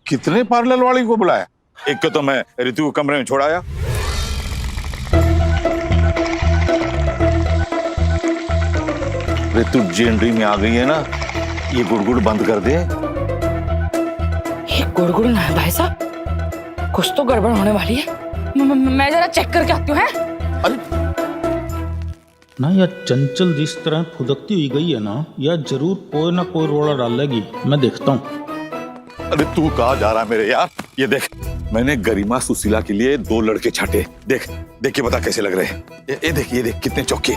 कितने पार्लर वाली को बुलाया? एक को तो मैं ऋतु को कमरे में छोड़ाया। ऋतु जेनरी में आ गई है ना, ये गुड़गुड़ बंद कर दे। ये गुड़गुड़ ना है भाई साहब, कुछ तो गड़बड़ होने वाली है। मैं जरा चेक करके आती हूँ। अरे ना यह चंचल जिस तरह फुदकती हुई गई है ना, यह जरूर कोई ना कोई रोड़ा डालेगी। मैं देखता हूँ। अरे तू कहाँ जा रहा है मेरे यार? ये देख, मैंने गरिमा सुशीला के लिए 2 लड़के छाटे। देख देख के बता कैसे लग रहे हैं। ये देख कितने चौके।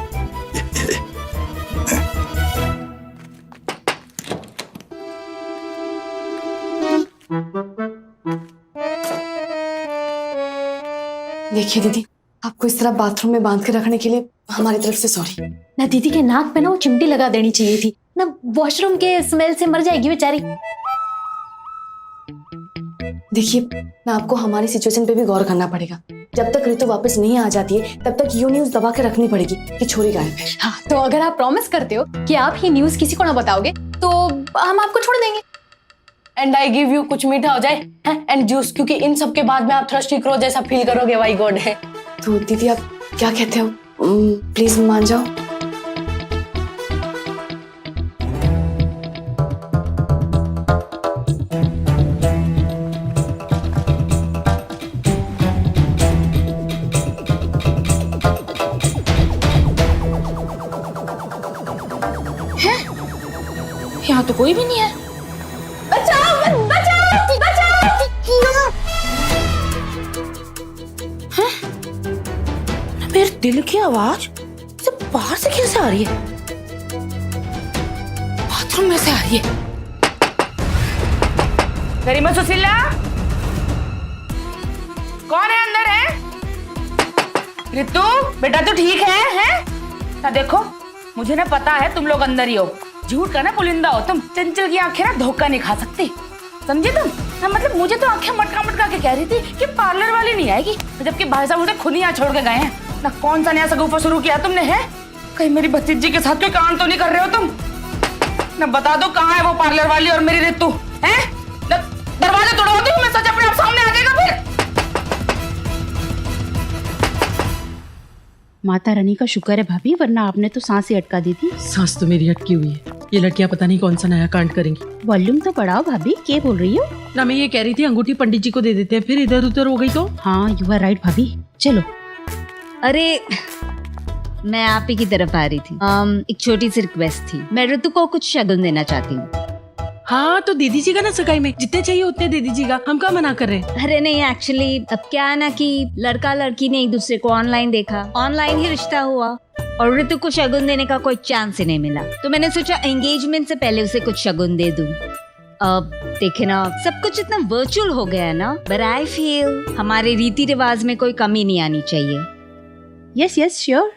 देखिए दीदी, आपको इस तरह बाथरूम में बांध के रखने के लिए हमारी तरफ से सॉरी। ना दीदी के नाक पे ना वो चिमटी लगा देनी चाहिए थी ना, वॉशरूम के स्मेल से मर जाएगी बेचारी। देखिए ना, आपको हमारी सिचुएशन पे भी गौर करना पड़ेगा। जब तक ऋतु वापस नहीं आ जाती है तब तक ये न्यूज दबा के रखनी पड़ेगी कि छोरी गायब है। हाँ, तो अगर आप प्रॉमिस करते हो कि आप ये न्यूज किसी को ना बताओगे तो हम आपको छोड़ देंगे। एंड आई गिव यू कुछ मीठा हो जाए एंड जूस, क्योंकि इन सब के बाद में आप थर्स्टी क्रो जैसा फील करोगे। माय गॉड है। तो दीदी आप क्या कहते हो? प्लीज मान जाओ। यहाँ तो कोई भी नहीं है। बचाओ बचाओ बचाओ। मेरे दिल की आवाज से बाहर से कैसे आ रही है? बाथरूम में से आ रही है। गरिमा सुशीला, कौन है अंदर है? ऋतु बेटा तो ठीक है? ना देखो, मुझे ना पता है तुम लोग अंदर ही हो। झूठ का ना पुलिंदा हो तुम। चंचल की आंखें ना धोखा नहीं खा सकती, समझे तुम? ना मतलब मुझे तो आंखें मटका मटका के कह रही थी कि पार्लर वाली नहीं आएगी, जबकि भाई साहब मुझे खुद ही यहाँ छोड़ के गए हैं। ना कौन सा नया सगुफा शुरू किया तुमने है? कहीं मेरी भतीजी के साथ कोई कांड तो नहीं कर रहे हो तुम? ना बता दो कहाँ है वो पार्लर वाली और मेरी ऋतु है? दरवाजा तोड़ोगे तो मैं सच अपने आप सामने आ जाएगा फिर। माता रानी का शुक्र है भाभी, वरना आपने तो सांस ही अटका दी थी। सांस तो मेरी अटकी हुई है। ये लड़कियां पता नहीं कौन सा नया कांड करेंगी। वॉल्यूम तो बढ़ाओ भाभी, क्या बोल रही हो? ना मैं ये कह रही थी अंगूठी पंडित जी को दे देते हैं, फिर इधर उधर हो गई तो। हाँ यू आर राइट भाभी, चलो। अरे मैं आप ही की तरफ आ रही थी। एक छोटी सी रिक्वेस्ट थी, मैं ऋतु को कुछ शगुन देना चाहती हूँ। हाँ तो दे दीजिएगा ना सगाई में, जितने चाहिए उतने दे दीजिएगा, हम क्या मना कर रहे हैं। अरे नहीं, एक्चुअली अब क्या है ना कि लड़का लड़की ने एक दूसरे को ऑनलाइन देखा, ऑनलाइन ही रिश्ता हुआ और ऋतु को शगुन देने का कोई चांस ही नहीं मिला, तो मैंने सोचा एंगेजमेंट से पहले उसे कुछ शगुन दे दूं। अब देखे ना, सब कुछ इतना वर्चुअल हो गया है ना, बट आई फील हमारे रीति रिवाज में कोई कमी नहीं आनी चाहिए। Yes yes sure.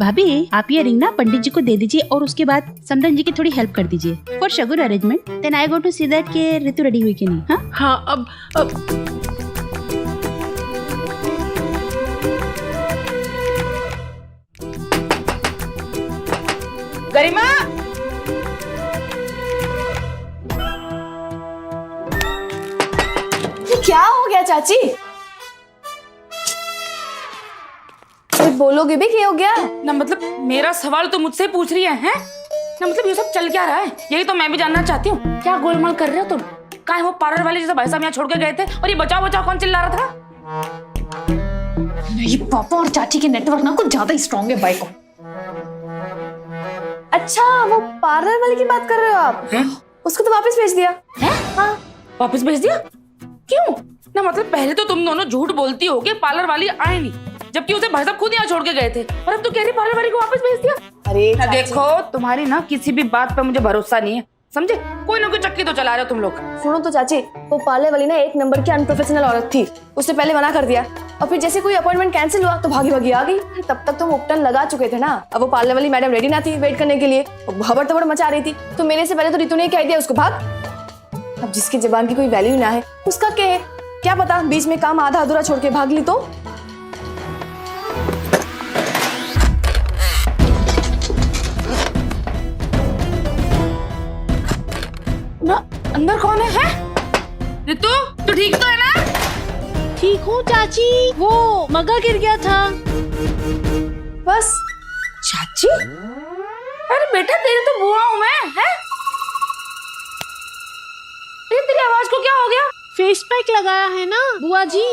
भाभी आप ये रिंग ना पंडित जी को दे दीजिए और उसके बाद समदन जी की थोड़ी हेल्प कर दीजिए for shagun arrangement. Then I go to see that के ऋतु रेडी हुई कि नहीं। हाँ हाँ अब गरिमा, ये क्या हो गया चाची? बोलोगे भी क्या हो गया? ना मतलब मेरा सवाल तो मुझसे पूछ रही है? ना मतलब ये सब चल क्या रहा है, यही तो मैं भी जानना चाहती हूँ। क्या गोलमाल कर रहे हो तुम? कहाँ है वो पार्लर वाले जैसे भाई साहब यहाँ छोड़ के गए थे? और ये बचाओ बचाओ कौन चिल्ला रहा था? नहीं, पापा और चाची के नेटवर्क ना कुछ ज्यादा ही स्ट्रॉन्ग है भाई को। अच्छा, वो पार्लर वाले की बात कर रहे हो आप? उसको तो वापस भेज दिया है? हाँ वापस भेज दिया? क्यों? ना मतलब पहले तो तुम दोनों झूठ बोलती हो कि पार्लर वाली आए नहीं, जबकि उसे भाई साहब खुद यहाँ छोड़ के गए थे, और अब तो कह रही पार्लर वाली को वापस भेज दिया। अरे ना देखो, तुम्हारी ना किसी भी बात पे मुझे भरोसा नहीं है, समझे? कोई ना कोई चक्की तो चला रहे हो तुम लोग। सुनो तो चाची, वो पार्लर वाली ना 1 नंबर की अनप्रोफेशनल औरत थी। उसने पहले मना कर दिया और फिर जैसे कोई अपॉइंटमेंट कैंसिल हुआ तो भागी भागी आ गई। तब तक तो हम उपटन लगा चुके थे ना। अब वो पार्लर वाली मैडम रेडी ना थी वेट करने के लिए, खबर तबड़ मचा रही थी, तो मेरे से पहले तो ऋतु ने कह दिया उसको भाग। अब जिसकी जबान की कोई वैल्यू ना है उसका क्या है? क्या पता बीच में काम आधा अधूरा छोड़ के भाग ली तो। ना अंदर कौन है? रितु तू ठीक तो है ना? ठीक हूँ चाची, वो मगा गिर गया था। बस। चाची? अरे बेटा तेरी तो बुआ हूँ मैं, हैं? तेरी आवाज को क्या हो गया? फेस पैक लगाया है ना बुआ जी,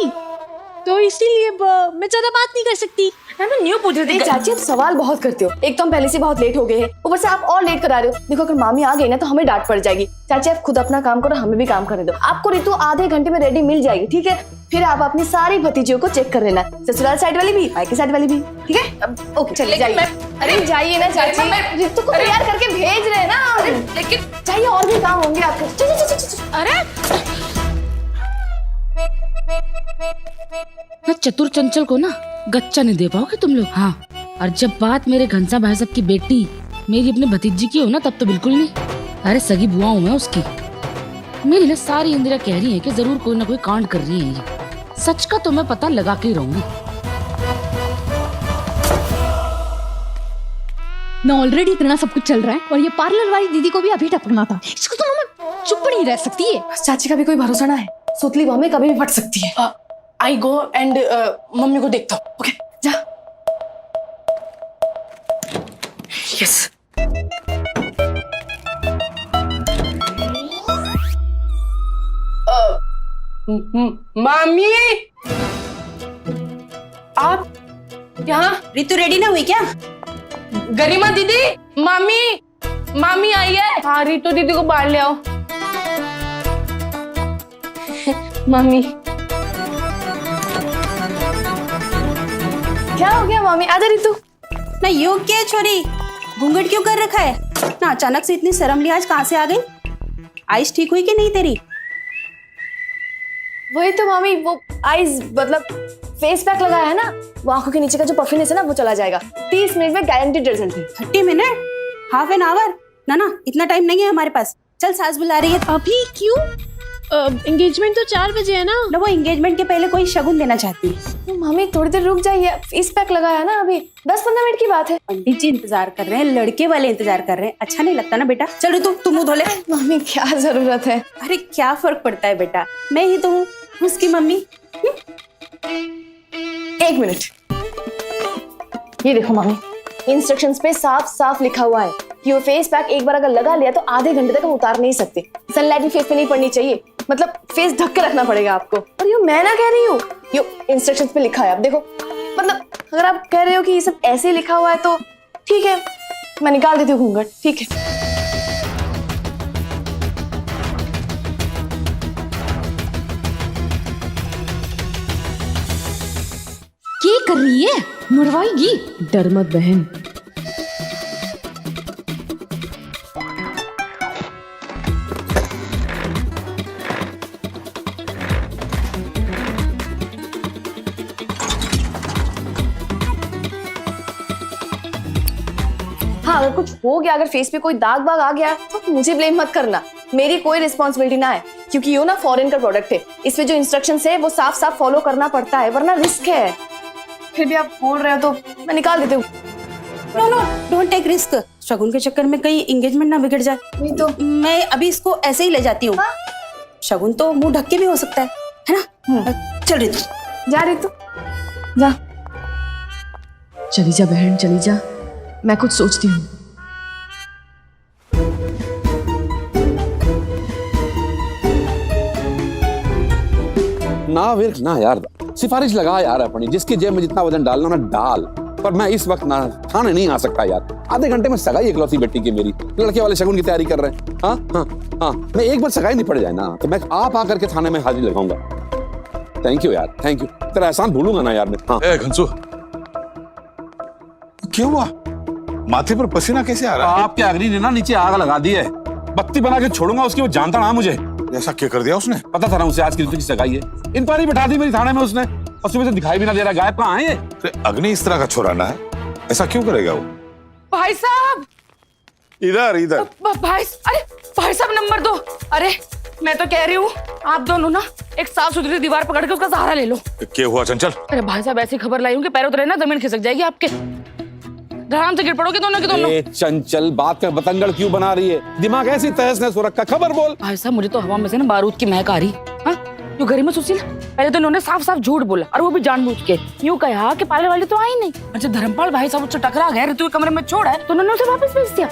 तो इसीलिए मैं ज्यादा बात नहीं कर सकती। मैं न्यू पूछ रही थी। चाची आप सवाल बहुत करते हो, एक तो हम पहले से बहुत लेट हो गए हैं, ऊपर से आप और लेट करा रहे हो। देखो अगर मामी आ गई ना तो हमें डांट पड़ जाएगी। चाची आप खुद अपना काम करो, हमें भी काम करने दो। आपको रितु आधे घंटे में रेडी मिल जाएगी, ठीक है? फिर आप अपनी सारी भतीजियों को चेक कर लेना, ससुराल साइड वाली भी, मायके साइड वाली भी, ठीक है? अब ओके चलिए जाइए। अरे जाइए ना चाची, रितु को तैयार करके भेज रहे हैं ना। लेकिन चाहिए और भी काम होंगे आपको। चलिए। अरे मैं चतुर चंचल को ना गच्चा नहीं दे पाओगे तुम लोग। हाँ, और जब बात मेरे घनसा भाई साहब की बेटी मेरी अपने भतीजी की हो ना, तब तो बिल्कुल नहीं। अरे सगी बुआ हूँ मैं उसकी। मेरी ना सारी इंदिरा कह रही है कि जरूर कोई ना कोई कांड कर रही है ये। सच का तो मैं पता लगा के ही रहूंगी। ना ऑलरेडी इतना सब कुछ चल रहा है और ये पार्लर वाली दीदी को भी अभी टपकना था। इसको तो मामा चुप नहीं रह सकती है। चाची का भी कोई भरोसा ना है, सुतली बॉम्बे कभी भी फट सकती है। आई गो एंड मम्मी को देखता हूँ। ओके जा। यस। मामी आप यहाँ? रितु रेडी ना हुई क्या? गरिमा दीदी, मामी आई है। हाँ रितु दीदी को बाहर ले आओ। मम्मी क्या हो गया मामी? आजा रितु। ना योग क्या है छोरी, घूंघट क्यों कर रखा है? ना अचानक से इतनी शर्म लिहाज कहाँ से आ गई? आइस ठीक हुई कि नहीं तेरी? वही तो मामी, वो आईज मतलब फेस पैक लगाया है ना, वो आंखों के नीचे का जो पफिनेस है ना वो चला जाएगा। 30 मिनट में गारंटीड रिजल्ट है। 30 मिनट? Half an hour? ना इतना टाइम नहीं है हमारे पास। चल सास बुला रही है। अभी क्यों? एंगेजमेंट तो 4 बजे है ना। वो एंगेजमेंट के पहले कोई शगुन देना चाहती है। तो मामी थोड़ी देर रुक जाइए, फेस पैक लगाया है ना, अभी 10-15 मिनट की बात है। पंडित जी इंतजार कर रहे हैं, लड़के वाले इंतजार कर रहे हैं। अच्छा नहीं लगता ना बेटा। चलो तू मुंह धो ले। मामी क्या जरूरत है? अरे क्या फर्क पड़ता है बेटा, मैं ही तो हूँ उसकी मम्मी। 1 मिनट, ये देखो मामी, इंस्ट्रक्शंस पे साफ साफ लिखा हुआ है कि वो फेस पैक एक बार अगर लगा लिया तो आधे घंटे तक हम उतार नहीं सकते। सनलाइट भी फेस पे नहीं पड़नी चाहिए, मतलब फेस ढक के रखना पड़ेगा आपको। और यो मैं ना कह रही हूँ, यो इंस्ट्रक्शंस पे लिखा है। आप देखो, मतलब अगर आप कह रहे हो कि ये सब ऐसे लिखा हुआ है तो ठीक है, मैं निकाल देती हूँ घूंघट, ठीक है? क्या कर रही है? मरवाएगी। डर मत बहन। हाँ अगर कुछ हो गया, अगर फेस पे कोई दाग बाग आ गया तो मुझे ब्लेम मत करना, मेरी कोई रिस्पॉन्सिबिलिटी ना है, क्योंकि ये ना फॉरेन का प्रोडक्ट है। इसमें जो इंस्ट्रक्शंस है वो साफ साफ फॉलो करना पड़ता है, वरना रिस्क है। फिर भी आप बोल रहे हो तो मैं निकाल देती हूँ। No don't take risk. शगुन के चक्कर में कहीं एंगेजमेंट ना बिगड़ जाए। नहीं तो मैं अभी इसको ऐसे ही ले जाती हूँ। शगुन तो मुंह ढक के भी हो सकता है ना? चल रही तू। जा रही तू, जा। चली जा बहन, चली जा। मैं कुछ सोचती हूँ। ना विर्क ना यार, सिफारिश लगा यार अपनी, जिसकी जेब में जितना वजन डालना ना डाल। पर मैं इस वक्त ना थाने नहीं आ सकता यार। आधे घंटे में सगाई इकलौती बेटी की मेरी, लड़के वाले शगुन की तैयारी कर रहे हैं। हाँ, मैं एक बार सगाई निपट जाए ना तो मैं आप आकर के थाने में हाजिर लगाऊंगा। थैंक यू यार, थैंक यू। तेरा एहसान भूलूंगा ना यार मैं। हाँ घनसू, क्या हुआ? माथे पर पसीना कैसे आ रहा है? आपके अग्नि ने ना नीचे आग लगा दी है। बत्ती बना के छोड़ूंगा उसकी, वो जानता ना मुझे। ऐसा क्या कर दिया उसने? पता था ना उसे आज की ऋतु की सगाई है। इंक्वायरी बैठा दी मेरी थाने में उसने, और सुबह से दिखाई भी ना दे रहा। गायब कहाँ है ये? अग्नि इस तरह का छोराना है, ऐसा क्यों करेगा वो? भाई साहब, इधर भाई, अरे भाई साहब नंबर 2। अरे मैं तो कह रही हूँ आप दोनों ना एक साफ सुथरी दीवार पकड़ के उसका सहारा ले लो। क्या हुआ चंचल? अरे भाई साहब ऐसी खबर लाई हूँ कि पैरों तले ना जमीन खिसक जाएगी आपके, धड़ाम से गिर पड़ोगे दोनों के दोनों। चंचल बात का बतंगड़ क्यों बना रही है? दिमाग ऐसी तहस नहस हो रखा। खबर बोल। भाई साहब मुझे तो हवा में से ना बारूद की महक आ रही। हाँ? यो गरिमा सुशीला, पहले तो इन्होंने साफ साफ झूठ बोला और वो भी जानबूझ के। यूं कहा कि पार्लर वाले तो आई नहीं, और जब धर्मपाल भाई साहब उससे टकरा गए, ऋतु के कमरे में छोड़ा है, तो उन्होंने उसे वापस भेज दिया।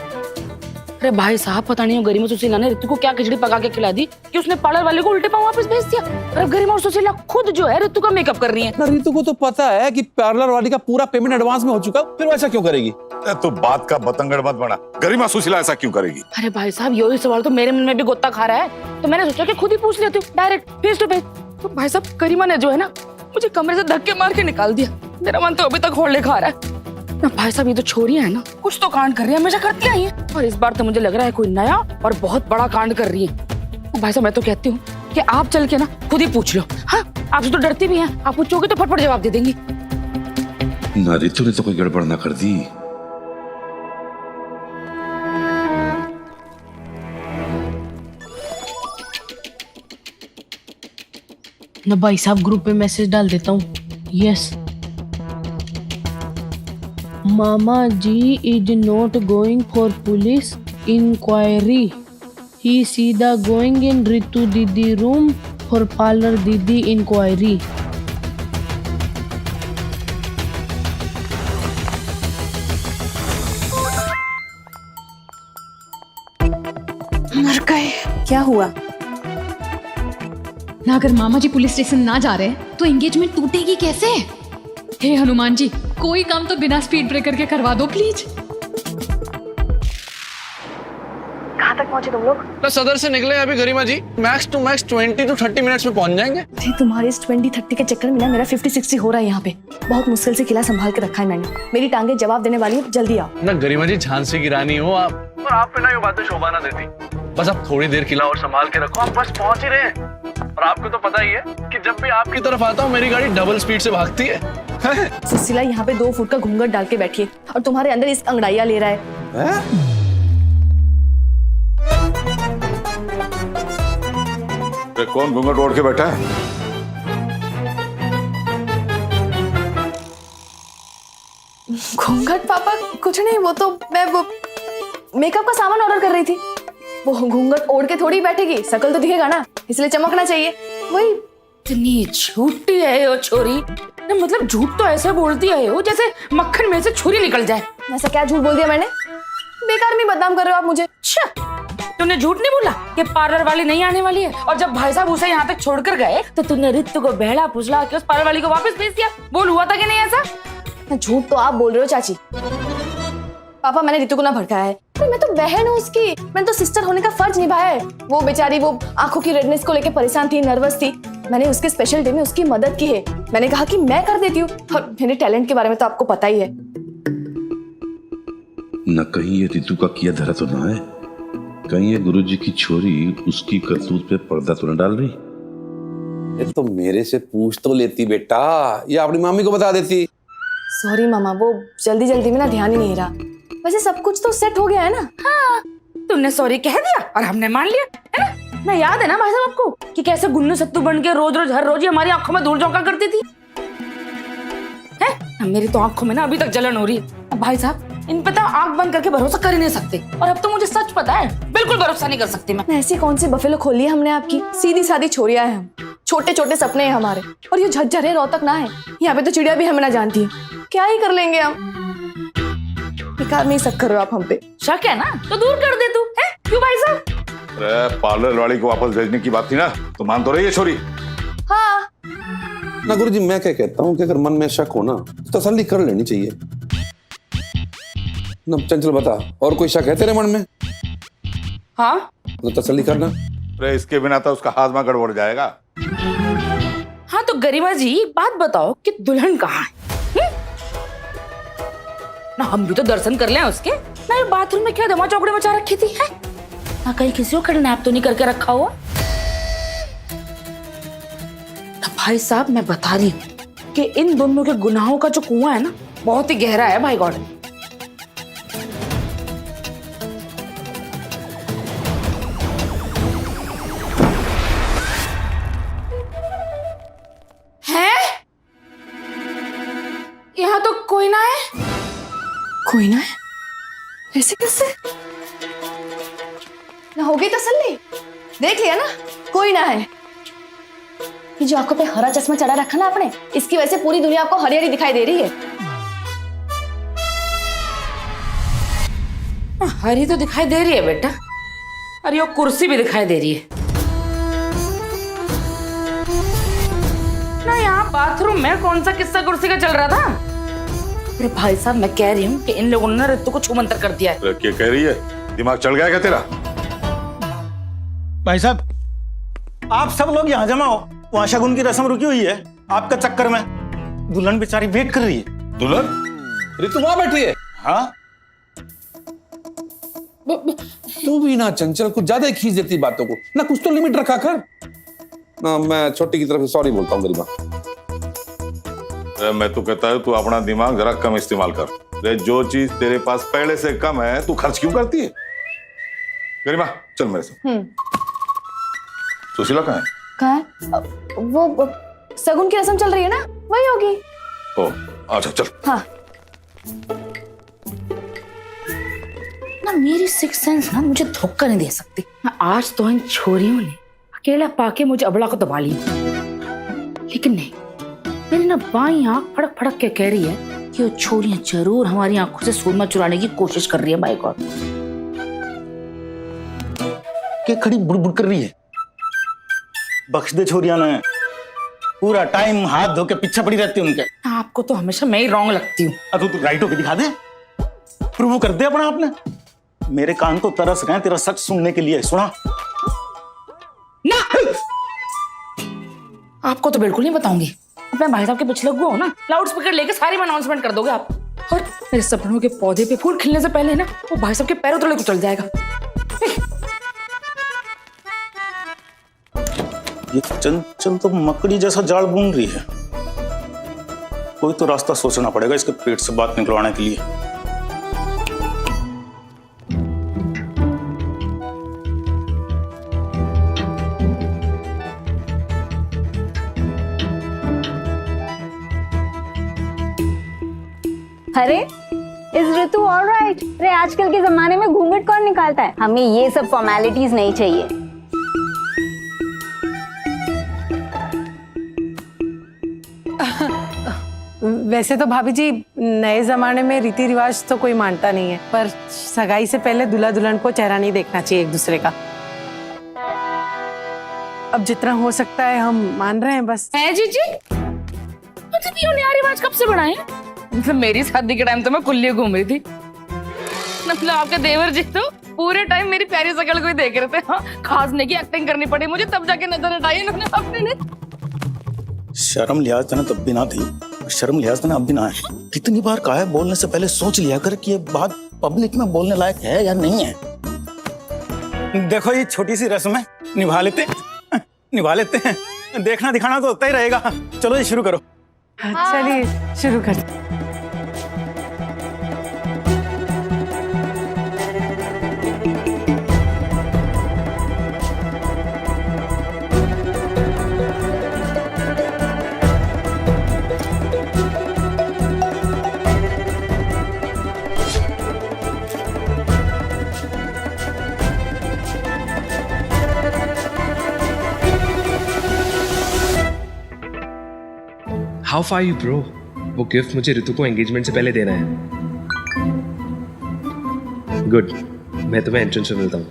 अरे भाई साहब, पता नहीं गरिमा सुशीला ने ऋतु को क्या खिचड़ी पका के खिला दी कि उसने पार्लर वाले को उल्टे पांव वापस भेज दिया। और अब गरिमा और सुशीला खुद जो है ऋतु का मेकअप कर रही है। ना ऋतु को तो पता है कि पार्लर वाली का पूरा पेमेंट एडवांस में हो चुका, फिर वो ऐसा क्यों करेगी? तो बात का बतंगड़ मत बना, गरिमा सुशीला ऐसा क्यों करेगी? अरे भाई साहब, यही सवाल तो मेरे मन में भी गोता खा रहा है, तो मैंने सोचा कि खुद ही पूछ लेती हूँ डायरेक्ट, फेस टू फेस। तो भाई साहब, गरिमा ने जो है ना मुझे कमरे से धक्के मार के निकाल दिया। मेरा मन तो अभी तक होड़े खा रहा है ना। भाई साहब, ये तो छोरियां है ना, कुछ तो कांड कर रही है, हमेशा करती आई है, और इस बार तो मुझे लग रहा है कोई नया और बहुत बड़ा कांड कर रही है। तो भाई साहब, मैं तो कहती हूँ कि आप चल के ना खुद ही पूछ लो। हाँ, आपसे तो डरती भी हैं, आप पूछोगे तो फटफट जवाब दे देंगी। ना ऋतु ने तो कोई गड़बड़ ना कर दी। ना भाई साहब, ग्रुप में मैसेज डाल देता हूँ। Yes, mama ji is not going for police inquiry, ही सीधा going in Ritu didi room for parlour didi inquiry. मर गए। क्या हुआ? ना अगर मामा जी पुलिस स्टेशन ना जा रहे तो एंगेजमेंट टूटेगी कैसे? हे हनुमान जी, कोई काम तो बिना स्पीड ब्रेकर के करवा दो प्लीज। कहाँ तक पहुँचे तुम लोग? तो सदर से निकले अभी Garima ji, max to max 20 to 30 minutes में पहुंच जाएंगे। अरे तुम्हारे इस 20-30 के चक्कर में ना मेरा 50-60 हो रहा है यहाँ पे। बहुत मुश्किल से किला संभाल के रखा है मैंने। मेरी टांगे जवाब देने वाली है, जल्दी आओ। ना गरिमा जी, झांसी की रानी हो आप, और आप पे ना ये बातें शोभा ना देती। बस आप थोड़ी देर किला और संभाल के रखो, आप बस पहुंच ही रहे हैं। और आपको तो पता ही है कि जब भी आपकी तरफ आता हूँ मेरी गाड़ी डबल स्पीड से भागती है। सुशीला यहाँ पे 2 फुट का घूंघट डाल के बैठी है और तुम्हारे अंदर इस अंगड़ाइया ले रहा है। कौन घूंघट ओढ़ के बैठा है? घूंघट पापा कुछ नहीं, वो तो मैं वो मेकअप का सामान ऑर्डर कर रही थी। वो घूंघट ओढ़ के थोड़ी बैठेगी, शकल तो दिखेगा ना, इसलिए चमकना चाहिए। वही। इतनी झूठी है वो छोरी, मतलब झूठ तो ऐसे बोलती है वो जैसे मक्खन में से छुरी निकल जाए। ऐसा क्या झूठ बोल दिया मैंने? बेकार में बदनाम कर रहे हो आप मुझे। अच्छा, तूने झूठ नहीं बोला कि पार्लर वाली नहीं आने वाली है, और जब भाई साहब उसे यहाँ तक छोड़कर गए तो तूने ऋतु को बहला फुसला के उस पार्लर वाली को वापस भेज दिया। बोल, हुआ था कि नहीं ऐसा? झूठ तो आप बोल रहे हो चाची। पापा, मैंने ऋतु को ना भड़काया है। मैं तो बहन हूँ उसकी, मैंने तो सिस्टर होने का फर्ज निभाया है। वो बेचारी वो आंखों की रेडनेस को लेकर परेशान थी, नर्वस थी। मैंने उसके स्पेशल डे में उसकी मदद की है। मैंने कहा कि मैं कर देती हूँ, और मेरे टैलेंट के बारे में तो आपको पता ही है। न कहीं ये ऋतु का किया धरा तो ना है, कहीं ये गुरुजी की छोरी उसकी करतूत पे पर्दा तो न डाल रही? ये तो मेरे से पूछ तो लेती बेटा, या अपनी मम्मी को बता देती। सॉरी मामा, वो जल्दी जल्दी में ना ध्यान ही नहीं रहा। वैसे सब कुछ तो सेट हो गया है ना? हाँ, तुमने सॉरी कह दिया और हमने मान लिया, है ना? मैं याद है ना भाई साहब आपको कि कैसे गुन्नू सत्तू बन के रोज रोज हर रोज ही हमारी आंखों में धूल झोंका करती थी, है? मेरी तो आंखों में ना अभी तक जलन हो रही है। अब भाई साहब, इन पे तो आंख बंद करके भरोसा कर ही नहीं सकते, और अब तो मुझे सच पता है, बिल्कुल भरोसा नहीं कर सकती मैं। ऐसी कौन सी बफेलो खोली है हमने आपकी? सीधी सादी छोरियां हैं हम, छोटे छोटे सपने हैं हमारे, और ये झज्जर है, रोहतक ना है। यहाँ पे तो चिड़िया भी हमें ना जानती है। क्या ही कर लेंगे हम? बेकार नहीं शक कर रहे हो आप हम पे। शक है ना तो दूर कर दे तू, है? क्यों भाई साहब? अरे पार्लर वाली को वापस भेजने की बात थी ना, तो मान तो रही है छोरी। हाँ ना गुरुजी, मैं क्या कहता हूँ कि अगर मन में शक हो ना तो तसल्ली कर लेनी चाहिए ना। चंचल बता, और कोई शक है तेरे मन में? हाँ, तो तसल्ली करना। अरे इसके बिना तो उसका हाथ में गड़बड़ जाएगा। हाँ तो गरिमा जी, बात बताओ कि दुल्हन कहाँ है? ना हम भी तो दर्शन कर लें उसके, ना ये बाथरूम में क्या धमा चौकड़ी मचा रखी थी, है? ना कहीं किसी को किडनैप तो नहीं करके रखा हुआ? ना भाई साहब, मैं बता रही हूँ कि इन दोनों के गुनाहों का जो कुआं है ना, बहुत ही गहरा है भाई गॉड। है? यहाँ तो कोई ना है। कोई ना है? ऐसे कैसे? ना हो गई तसल्ली? देख लिया ना, कोई ना है। ये जो आंखों पे हरा चश्मा चढ़ा रखा ना आपने, इसकी वजह से पूरी दुनिया आपको हरी-हरी दिखाई दे रही है। हरी तो दिखाई दे रही है बेटा, और ये कुर्सी भी दिखाई दे रही है ना। यहाँ बाथरूम में कौन सा किस्सा कुर्सी का चल रहा था? अरे भाई साहब, मैं कह रही हूँ कि इन लोगों ने रितु को छूमंतर कर दिया है। क्या कह रही है? दिमाग चल गया क्या तेरा? भाई साहब, आप सब लोग यहाँ जमा हो, वहाँ शगुन की रस्म रुकी हुई है। आपका चक्कर में दुल्हन बेचारी वेट कर रही है। दुल्हन? रितु वहां बैठी है। हाँ, तू भी ना चंचल, कुछ ज्यादा ही खींच देती बातों को ना, कुछ तो लिमिट रखा कर ना। मैं छोटी की तरफ से सॉरी बोलता हूँ गरिमा। मैं तो कहता है तू अपना दिमाग जरा कम इस्तेमाल कर। जो चीज तेरे पास पहले से कम है तू खर्च क्यों करती है? गरिमा चल मेरे साथ। सुशीला कहाँ है? कहाँ है? वो सगुन की रस्म चल रही है ना, वही होगी। ओ अच्छा चल। हाँ। ना मेरी सिक्स सेंस ना मुझे धोखा नहीं दे सकती ना। आज तो इन छोरियों ने अकेला पाके मुझे अबला को दबा लिया, लेकिन नहीं, मेरी ना बाई आंख फड़क फड़क के कह रही है कि वो छोरियां जरूर हमारी आंखों से सुरमा चुराने की कोशिश कर रही है। बाई गॉड, क्या खड़ी बुड़बुड़ कर रही है? बख्श दे छोरिया ने, पूरा टाइम हाथ धो के पीछे पड़ी रहती है उनके। आपको तो हमेशा मैं ही रॉन्ग लगती हूँ। अब तू राइट होके दिखा दे, प्रूव कर दे अपना आपने। मेरे कान तो तरस गए तेरा सच सुनने के लिए। सुना ना, आपको तो बिल्कुल नहीं बताऊंगी। अपने भाई साहब के पिछले गुआ हो ना, लाउड स्पीकर लेके सारी अनाउंसमेंट कर दोगे आप। और मेरे सपनों के पौधे पे फूल खिलने से पहले ना वो भाई साहब के पैरों तले को चल जाएगा। ये चंचल तो मकड़ी जैसा जाल बून रही है। कोई तो रास्ता सोचना पड़ेगा इसके पेट से बात निकलवाने के लिए। अरे इज ऋतु ऑलराइट? अरे आजकल के जमाने में घूंघट कौन निकालता है? हमें ये सब फॉर्मेलिटीज नहीं चाहिए। वैसे तो भाभी जी, नए जमाने में रीति रिवाज तो कोई मानता नहीं है, पर सगाई से पहले दूल्हा दुल्हन को चेहरा नहीं देखना चाहिए एक दूसरे का। अब जितना हो सकता है हम मान रहे हैं बस। है जीजी, मतलब ये नया रिवाज कब से बढ़ाए? मतलब मेरी शादी के टाइम तो मैं कुल्ली घूम रही थी, मतलब आपके देवर जी तो पूरे टाइम मेरी प्यारी शकल को ही देख रहे थे। हाँ, खासने की एक्टिंग करनी पड़ी मुझे, तब जाके नजर हटाई इन्होंने अपने ने। शर्म लिहाज तो ना तब भी ना थी, शर्म लिहाज तो ना अब भी ना है। कितनी बार कहा है बोलने से पहले सोच लिया कर कि ये बात पब्लिक में बोलने लायक है या नहीं है। देखो ये छोटी सी रस्म है, निभा लेते हैं। देखना दिखाना तो होता ही रहेगा। चलो ये शुरू करो। चलिए शुरू करते हैं। How far you bro? वो गिफ्ट मुझे ऋतु को एंगेजमेंट से पहले देना है। गुड, मैं तुम्हें एंट्रेंस में मिलता हूँ।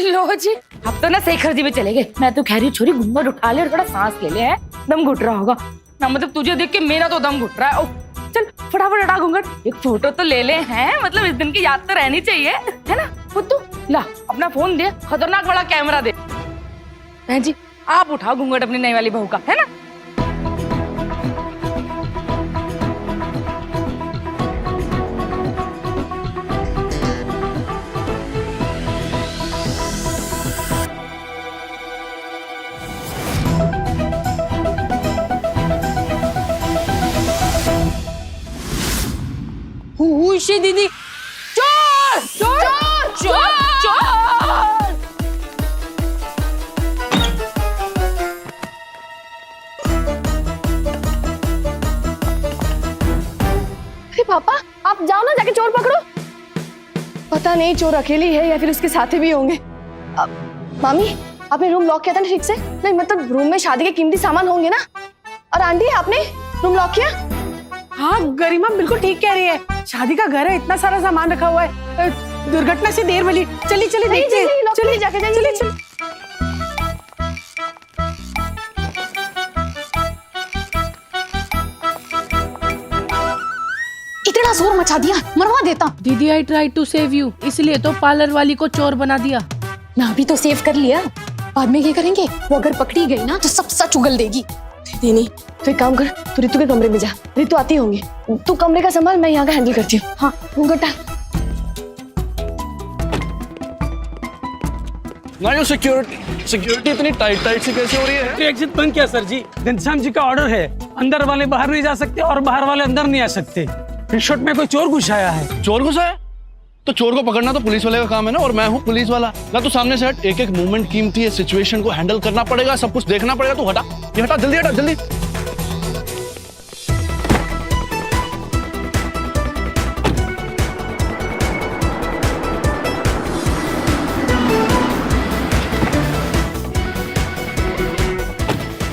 लो जी, अब तो ना शेखर जी भी चले गए। मैं तो कह रही हूँ छोरी घूंघट उठा ले और थोड़ा सांस ले ले। है दम घुट रहा होगा ना, मतलब तुझे देख के मेरा तो दम घुट रहा है। ओ चल फटाफट हटा घूंघट, एक फोटो तो ले ले। हैं मतलब इस दिन की याद तो रहनी चाहिए, है ना? बुद्धू ला अपना फोन दे, खतरनाक बड़ा कैमरा दे। बहन जी आप उठाओ घूंघट अपनी नई वाली बहू का, है ना? हुशी दीदी, चोर चोर चोर चोर। अरे पापा, आप आप जाओ ना, जाके चोर पकड़ो। पता नहीं चोर अकेली है या फिर उसके साथी भी होंगे। मामी, आपने रूम लॉक किया था ना ठीक से? नहीं मतलब रूम में शादी के कीमती सामान होंगे ना। और आंटी, आपने रूम लॉक किया? हाँ गरिमा बिल्कुल ठीक कह रही है, शादी का घर है, इतना सारा सामान रखा हुआ है, दुर्घटना से देर मिली। चलिए चलिए देखते हैं, चलिए जाके चलिए चलिए। इतना शोर मचा दिया, मरवा देता। दीदी I try to save you, इसलिए तो पार्लर वाली को चोर बना दिया। ना भी तो सेव कर लिया, बाद में क्या करेंगे? वो अगर पकड़ी गई ना तो सब सच उगल देगी। दीदी नहीं, तो एक काम कर, तू रितु के कमरे में जा, रितु आती होंगी। तू कमरे का संभाल, मैं यहाँ का हैंडल करती हूँ। हाँ घूंघट डाल। नहीं, सिक्योरिटी इतनी टाइट से कैसे हो रही है? एग्जिट बंद किया सर जी, घनश्याम जी का ऑर्डर है, अंदर वाले बाहर नहीं जा सकते और बाहर वाले अंदर नहीं आ सकते। रिसोर्ट में कोई चोर घुस आया है। चोर घुसा है? तो चोर को पकड़ना तो पुलिस वाले का काम है ना, और मैं हूँ पुलिस वाला ना। तो सामने से हट, एक एक मूवमेंट कीमती है, सिचुएशन को हैंडल करना पड़ेगा, सब कुछ देखना पड़ेगा। तू हटा, ये हटा, जल्दी हटा, जल्दी।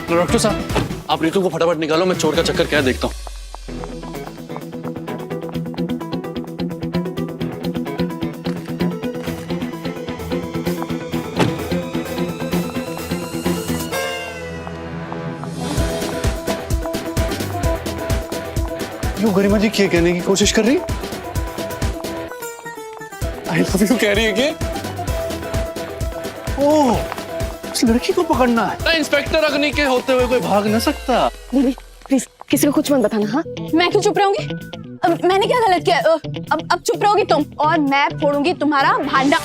डॉक्टर साहब, आप रितु को फटाफट निकालो, मैं चोर का चक्कर क्या देखता हूँ। क्यों गरिमा जी क्या कहने की कोशिश कर रही? आई लव यू कह रही है कि? ओह, उस लड़की को पकड़ना है। ना इंस्पेक्टर अग्नि के होते हुए कोई भाग न सकता। दीदी प्लीज किसी को कुछ मत बताना। हाँ मैं क्यों चुप रहूंगी? मैंने क्या गलत किया? अब चुप रहोगी तुम और मैं फोड़ूंगी तुम्हारा भांडा।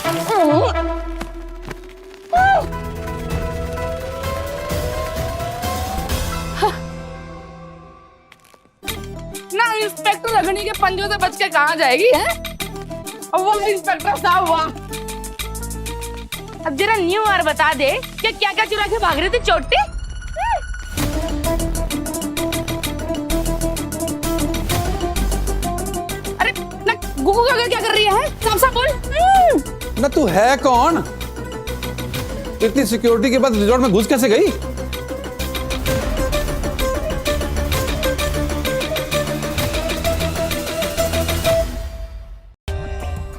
ना इंस्पेक्टर अग्नि के पंजों से बच के कहाँ जाएगी है? और वो इंस्पेक्टर साहब वाह। अब जरा न्यू और बता दे कि क्या क्या चुरा के भाग रही थी चोटी? अरे ना गुगु क्या कर रही है? साफ साफ बोल। ना तू है कौन? इतनी सिक्योरिटी के बाद रिजॉर्ट में घुस कैसे गई?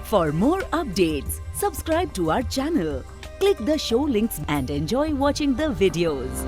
For more updates, subscribe to our channel, click the show links and enjoy watching the videos.